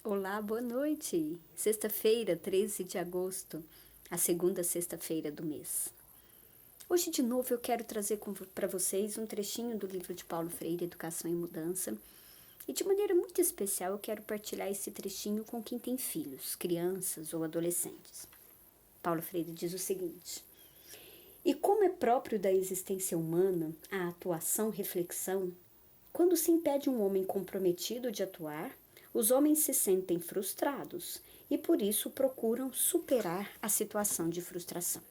Olá, boa noite! Sexta-feira, 13 de agosto, a segunda sexta-feira do mês. Hoje, de novo, eu quero trazer para vocês um trechinho do livro de Paulo Freire, Educação e Mudança. E de maneira muito especial, eu quero partilhar esse trechinho com quem tem filhos, crianças ou adolescentes. Paulo Freire diz o seguinte: E como é próprio da existência humana a atuação-reflexão, quando se impede um homem comprometido de atuar, os homens se sentem frustrados e por isso procuram superar a situação de frustração.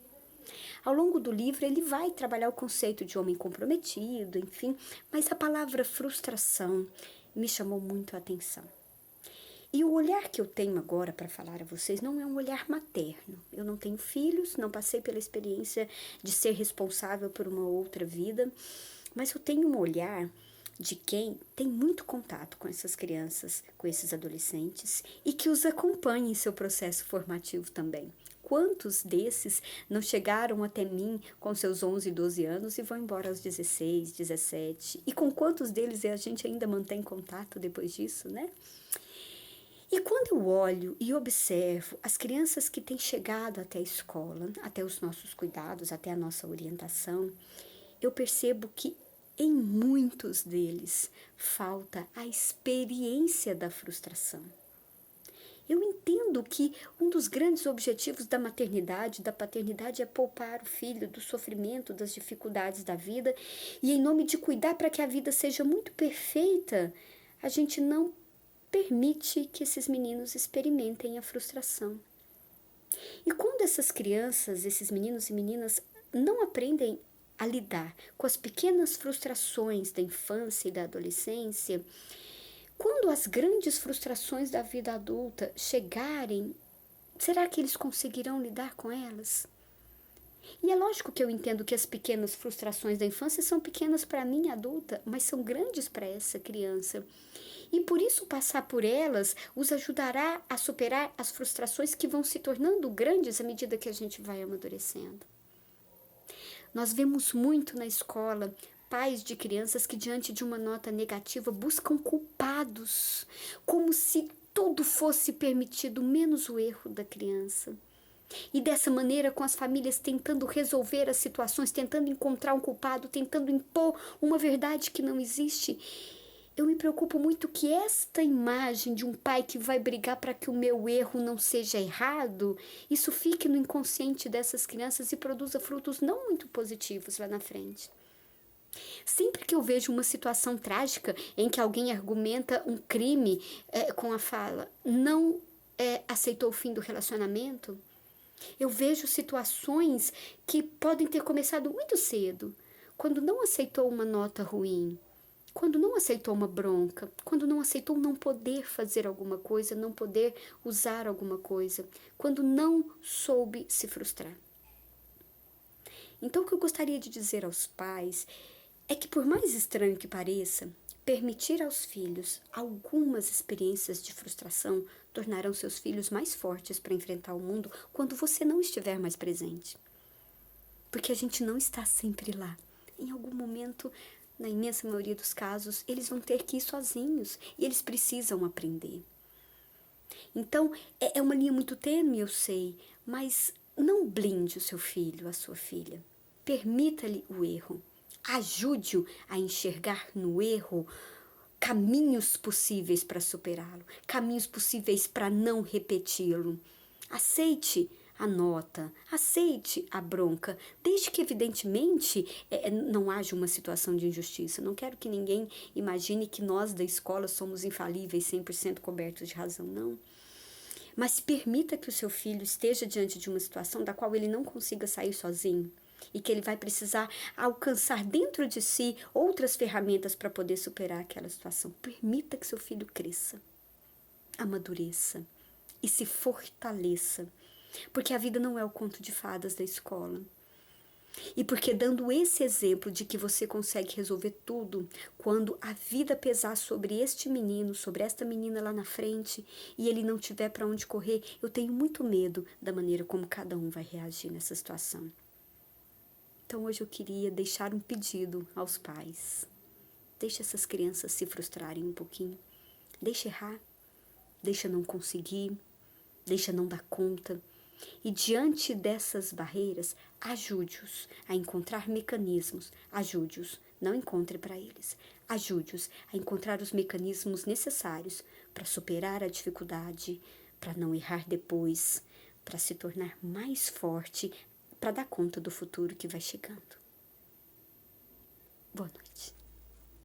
Ao longo do livro, ele vai trabalhar o conceito de homem comprometido, enfim, mas a palavra frustração me chamou muito a atenção. E o olhar que eu tenho agora para falar a vocês não é um olhar materno. Eu não tenho filhos, não passei pela experiência de ser responsável por uma outra vida, mas eu tenho um olhar de quem tem muito contato com essas crianças, com esses adolescentes e que os acompanha em seu processo formativo também. Quantos desses não chegaram até mim com seus 11, 12 anos e vão embora aos 16, 17? E com quantos deles a gente ainda mantém contato depois disso, né? E quando eu olho e observo as crianças que têm chegado até a escola, até os nossos cuidados, até a nossa orientação, eu percebo que em muitos deles falta a experiência da frustração. Eu entendo que um dos grandes objetivos da maternidade, da paternidade, é poupar o filho do sofrimento, das dificuldades da vida, e em nome de cuidar para que a vida seja muito perfeita, a gente não permite que esses meninos experimentem a frustração. E quando essas crianças, esses meninos e meninas não aprendem a lidar com as pequenas frustrações da infância e da adolescência, quando as grandes frustrações da vida adulta chegarem, será que eles conseguirão lidar com elas? E é lógico que eu entendo que as pequenas frustrações da infância são pequenas para mim, adulta, mas são grandes para essa criança. E por isso passar por elas os ajudará a superar as frustrações que vão se tornando grandes à medida que a gente vai amadurecendo. Nós vemos muito na escola pais de crianças que, diante de uma nota negativa, buscam culpados, como se tudo fosse permitido, menos o erro da criança. E dessa maneira, com as famílias tentando resolver as situações, tentando encontrar um culpado, tentando impor uma verdade que não existe, eu me preocupo muito que esta imagem de um pai que vai brigar para que o meu erro não seja errado, isso fique no inconsciente dessas crianças e produza frutos não muito positivos lá na frente. Sempre que eu vejo uma situação trágica em que alguém argumenta um crime com a fala, não aceitou o fim do relacionamento, eu vejo situações que podem ter começado muito cedo, quando não aceitou uma nota ruim, quando não aceitou uma bronca, quando não aceitou não poder fazer alguma coisa, não poder usar alguma coisa, quando não soube se frustrar. Então, o que eu gostaria de dizer aos pais é que, por mais estranho que pareça, permitir aos filhos algumas experiências de frustração tornarão seus filhos mais fortes para enfrentar o mundo quando você não estiver mais presente. Porque a gente não está sempre lá. Em algum momento, na imensa maioria dos casos, eles vão ter que ir sozinhos e eles precisam aprender. Então, é uma linha muito tênue, eu sei, mas não blinde o seu filho, a sua filha. Permita-lhe o erro. Ajude-o a enxergar no erro caminhos possíveis para superá-lo, caminhos possíveis para não repeti-lo. Aceite a nota, aceite a bronca, desde que evidentemente não haja uma situação de injustiça. Não quero que ninguém imagine que nós da escola somos infalíveis, 100% cobertos de razão, não. Mas permita que o seu filho esteja diante de uma situação da qual ele não consiga sair sozinho e que ele vai precisar alcançar dentro de si outras ferramentas para poder superar aquela situação. Permita que seu filho cresça, amadureça e se fortaleça, porque a vida não é o conto de fadas da escola. E porque dando esse exemplo de que você consegue resolver tudo, quando a vida pesar sobre este menino, sobre esta menina lá na frente, e ele não tiver para onde correr, eu tenho muito medo da maneira como cada um vai reagir nessa situação. Então hoje eu queria deixar um pedido aos pais. Deixe essas crianças se frustrarem um pouquinho. Deixe errar. deixa não conseguir, deixa não dar conta. E diante dessas barreiras, ajude-os a encontrar mecanismos, ajude-os, não encontre para eles, ajude-os a encontrar os mecanismos necessários para superar a dificuldade, para não errar depois, para se tornar mais forte, para dar conta do futuro que vai chegando. Boa noite.